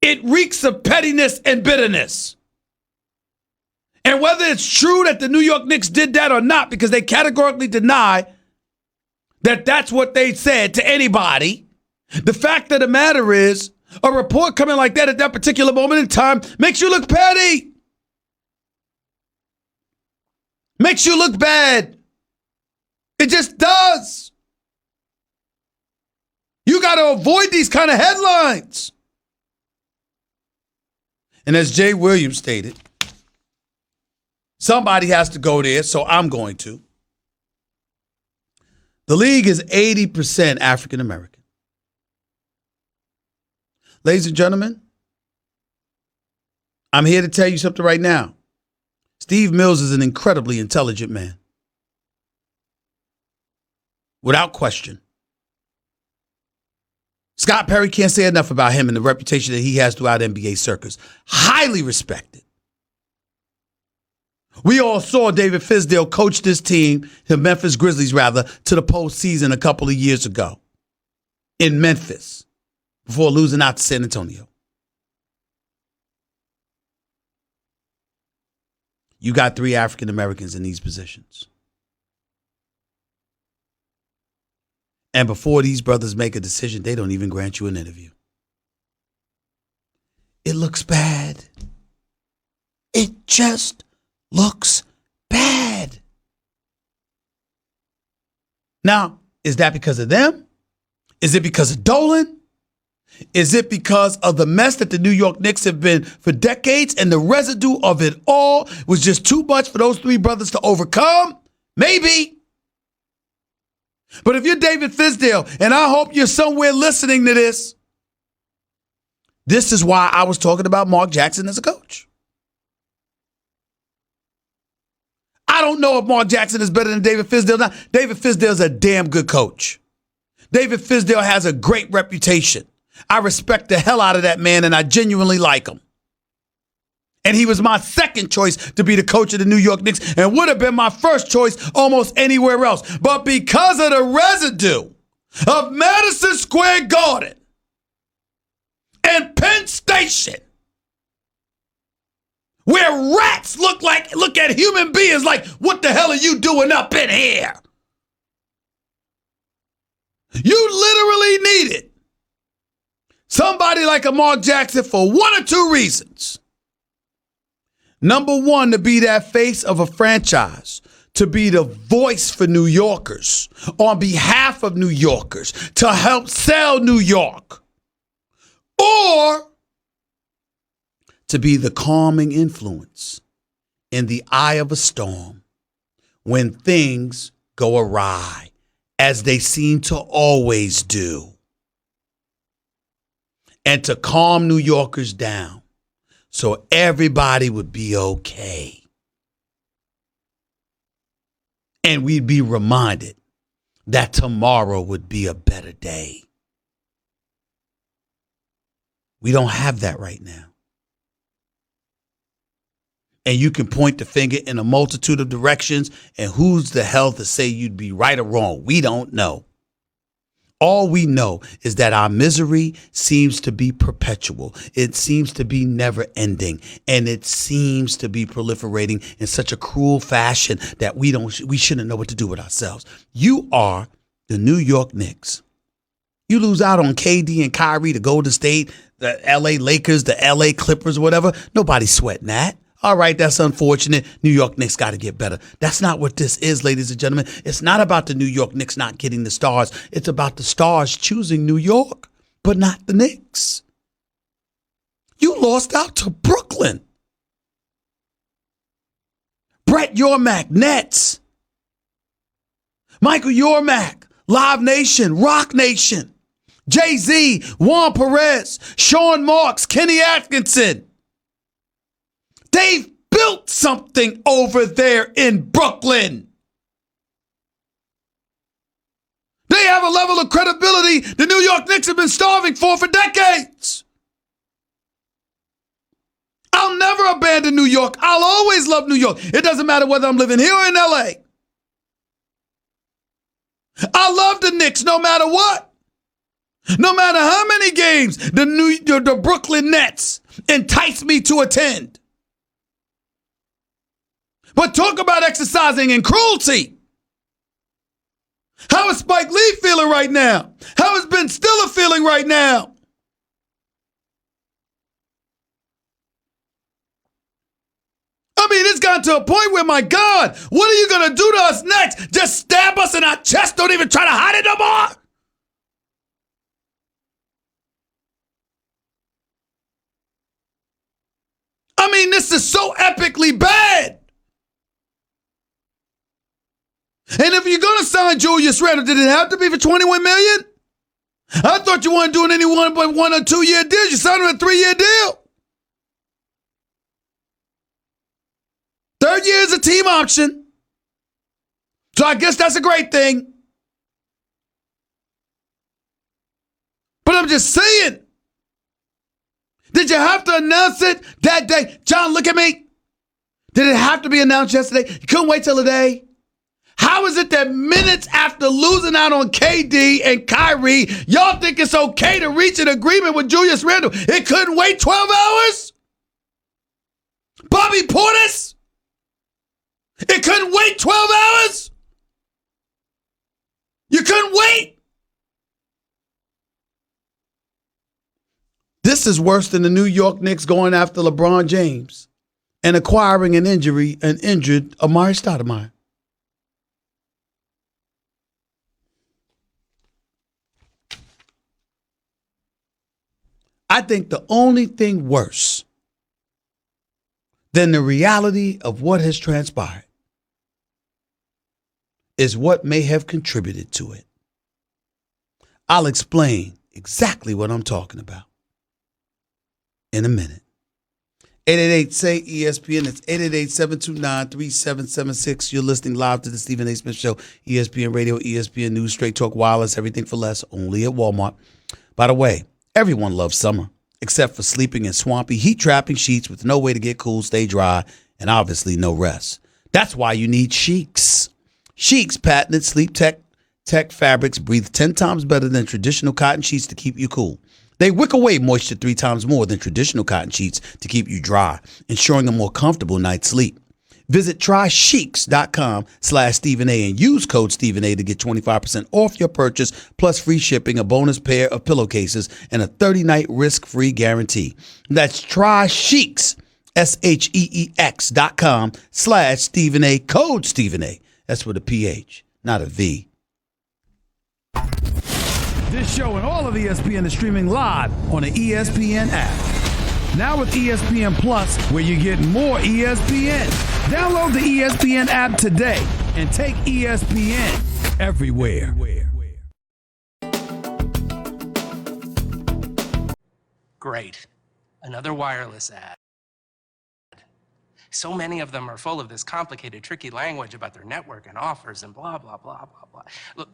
It reeks of pettiness and bitterness. And whether it's true that the New York Knicks did that or not, because they categorically deny that that's what they said to anybody, the fact of the matter is, a report coming like that at that particular moment in time makes you look petty. Makes you look bad. It just does. You got to avoid these kind of headlines. And as Jay Williams stated, somebody has to go there, so I'm going to. The league is 80% African American. Ladies and gentlemen, I'm here to tell you something right now. Steve Mills is an incredibly intelligent man. Without question. Scott Perry can't say enough about him and the reputation that he has throughout NBA circles. Highly respected. We all saw David Fizdale coach this team, the Memphis Grizzlies rather, to the postseason a couple of years ago in Memphis before losing out to San Antonio. You got 3 African Americans in these positions. And before these brothers make a decision, they don't even grant you an interview. It looks bad. It just looks bad. Now, is that because of them? Is it because of Dolan? Is it because of the mess that the New York Knicks have been for decades and the residue of it all was just too much for those 3 brothers to overcome? Maybe. But if you're David Fizdale, and I hope you're somewhere listening to this, this is why I was talking about Mark Jackson as a coach. I don't know if Mark Jackson is better than David Fizdale. Now, David Fizdale is a damn good coach. David Fizdale has a great reputation. I respect the hell out of that man, and I genuinely like him. And he was my second choice to be the coach of the New York Knicks and would have been my first choice almost anywhere else. But because of the residue of Madison Square Garden and Penn Station, where rats look at human beings like, what the hell are you doing up in here? You literally needed somebody like a Mark Jackson for 1 or 2 reasons. Number 1, to be that face of a franchise, to be the voice for New Yorkers, on behalf of New Yorkers, to help sell New York. Or to be the calming influence in the eye of a storm when things go awry, as they seem to always do. And to calm New Yorkers down so everybody would be okay. And we'd be reminded that tomorrow would be a better day. We don't have that right now. And you can point the finger in a multitude of directions, and who's the hell to say you'd be right or wrong? We don't know. All we know is that our misery seems to be perpetual. It seems to be never ending, and it seems to be proliferating in such a cruel fashion that we shouldn't know what to do with ourselves. You are the New York Knicks. You lose out on KD and Kyrie, the Golden State, the LA Lakers, the LA Clippers, whatever. Nobody's sweating that. All right, that's unfortunate. New York Knicks got to get better. That's not what this is, ladies and gentlemen. It's not about the New York Knicks not getting the stars. It's about the stars choosing New York, but not the Knicks. You lost out to Brooklyn. Brett Yormark, Nets. Michael Yormark, Live Nation, Rock Nation. Jay-Z, Juan Perez, Sean Marks, Kenny Atkinson. They've built something over there in Brooklyn. They have a level of credibility the New York Knicks have been starving for decades. I'll never abandon New York. I'll always love New York. It doesn't matter whether I'm living here or in LA. I love the Knicks no matter what. No matter how many games the Brooklyn Nets entice me to attend. But talk about exercising in cruelty. How is Spike Lee feeling right now? How is Ben Stiller feeling right now? I mean, it's gotten to a point where, my God, what are you going to do to us next? Just stab us in our chest? Don't even try to hide it no more? I mean, this is so epically bad. And if you're going to sign Julius Randle, did it have to be for $21 million? I thought you weren't doing anyone but 1 or 2 year deals. You signed him a 3-year deal. Third year is a team option. So I guess that's a great thing. But I'm just saying. Did you have to announce it that day? John, look at me. Did it have to be announced yesterday? You couldn't wait till the day? How is it that minutes after losing out on KD and Kyrie, y'all think it's okay to reach an agreement with Julius Randle? It couldn't wait 12 hours? Bobby Portis? It couldn't wait 12 hours? You couldn't wait? This is worse than the New York Knicks going after LeBron James and acquiring an injured Amari Stoudemire. I think the only thing worse than the reality of what has transpired is what may have contributed to it. I'll explain exactly what I'm talking about in a minute. 888-SAY-ESPN. It's 888-729-3776. You're listening live to the Stephen A. Smith Show, ESPN Radio, ESPN News, Straight Talk Wireless, everything for less, only at Walmart. By the way, everyone loves summer, except for sleeping in swampy, heat-trapping sheets with no way to get cool, stay dry, and obviously no rest. That's why you need Sheets. Sheets' patented sleep tech fabrics breathe 10 times better than traditional cotton sheets to keep you cool. They wick away moisture 3 times more than traditional cotton sheets to keep you dry, ensuring a more comfortable night's sleep. Visit trySheets.com/Stephen A and use code Stephen A to get 25% off your purchase, plus free shipping, a bonus pair of pillowcases, and a 30-night risk-free guarantee. That's trySheets, SHEEX.com/Stephen A, code Stephen A. That's with a PH, not a V. This show and all of ESPN is streaming live on the ESPN app. Now with ESPN Plus, where you get more ESPN. Download the ESPN app today and take ESPN everywhere. Great. Another wireless ad. So many of them are full of this complicated, tricky language about their network and offers and blah, blah, blah, blah, blah. Look.